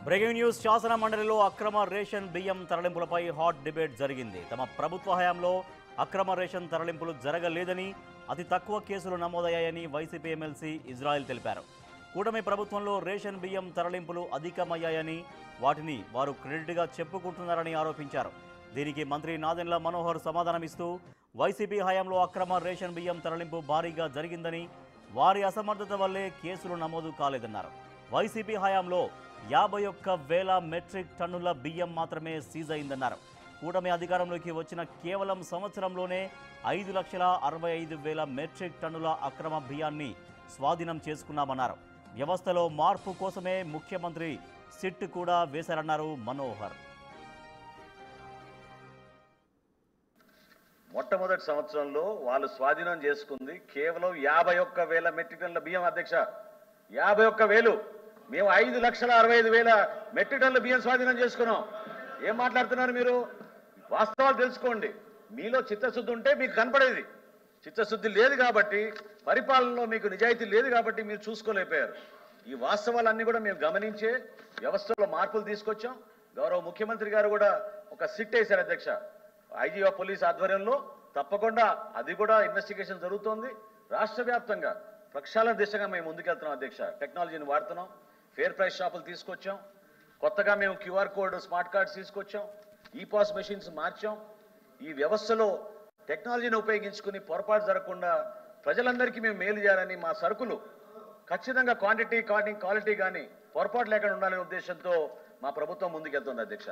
Breaking news. శాసన మండలిలో అక్రమ రేషన్ బియ్యం తరలింపులపై హాట్ డిబేట్ జరిగింది. తమ ప్రభుత్వ హయాంలో అక్రమ రేషన్ తరలింపులు జరగలేదని, అతి తక్కువ కేసులు నమోదయ్యాయని వైసీపీ ఎమ్మెల్సీ ఇజ్రాయెల్ తెలిపారు. కూటమి ప్రభుత్వంలో రేషన్ బియ్యం తరలింపులు అధికమయ్యాయని, వాటిని వారు క్రెడిట్గా చెప్పుకుంటున్నారని ఆరోపించారు. దీనికి మంత్రి నాదెండ్ల మనోహర్ సమాధానమిస్తూ వైసీపీ హయాంలో అక్రమ రేషన్ బియ్యం తరలింపు భారీగా జరిగిందని, వారి అసమర్థత వల్లే కేసులు నమోదు కాలేదన్నారు. వైసీపీ హయాంలో 51,000 మెట్రిక్ టన్నుల బియ్యం మాత్రమే సీజ్ అయిందన్నారు. కూటమి అధికారంలోకి వచ్చిన కేవలం సంవత్సరంలోనే 5,65,000 మెట్రిక్ టన్నుల అక్రమ బియ్యాన్ని స్వాధీనం చేసుకున్నామన్నారు. వ్యవస్థలో మార్పు కోసమే ముఖ్యమంత్రి సిట్ కూడా వేశారన్నారు మనోహర్. మొట్టమొదటి సంవత్సరంలో వాళ్ళు స్వాధీనం చేసుకుంది కేవలం 51,000 మెట్రిక్ టన్నుల బియ్యం. అధ్యక్ష, 51,000. మేము 5,65,000 మెట్రిక్ టన్నుల బియ్యం స్వాధీనం చేసుకున్నాం. ఏం మాట్లాడుతున్నారు మీరు? వాస్తవాలు తెలుసుకోండి. మీలో చిత్తశుద్ధి ఉంటే మీకు కనపడేది. చిత్తశుద్ధి లేదు కాబట్టి, పరిపాలనలో మీకు నిజాయితీ లేదు కాబట్టి మీరు చూసుకోలేకపోయారు. ఈ వాస్తవాలన్నీ కూడా మేము గమనించే వ్యవస్థలో మార్పులు తీసుకొచ్చాం. గౌరవ ముఖ్యమంత్రి గారు కూడా ఒక సిట్ వేశారు అధ్యక్ష. ఐజీ ఆఫ్ పోలీస్ ఆధ్వర్యంలో తప్పకుండా అది కూడా ఇన్వెస్టిగేషన్ జరుగుతోంది. రాష్ట్ర వ్యాప్తంగా ప్రక్షాళన దిశగా మేము ముందుకెళ్తున్నాం అధ్యక్ష. టెక్నాలజీని వాడుతున్నాం. ఫేర్ ప్రైస్ షాపులు తీసుకొచ్చాం. కొత్తగా మేము క్యూఆర్ కోడ్, స్మార్ట్ కార్డ్స్ తీసుకొచ్చాం. ఈపాస్ మెషిన్స్ మార్చాం. ఈ వ్యవస్థలో టెక్నాలజీని ఉపయోగించుకుని పొరపాటు జరగకుండా ప్రజలందరికీ మేము మేలు చేయాలని, మా సరుకులు ఖచ్చితంగా క్వాలిటీ కానీ పొరపాటు లేకుండా ఉండాలనే ఉద్దేశంతో మా ప్రభుత్వం ముందుకెళ్తుంది అధ్యక్ష.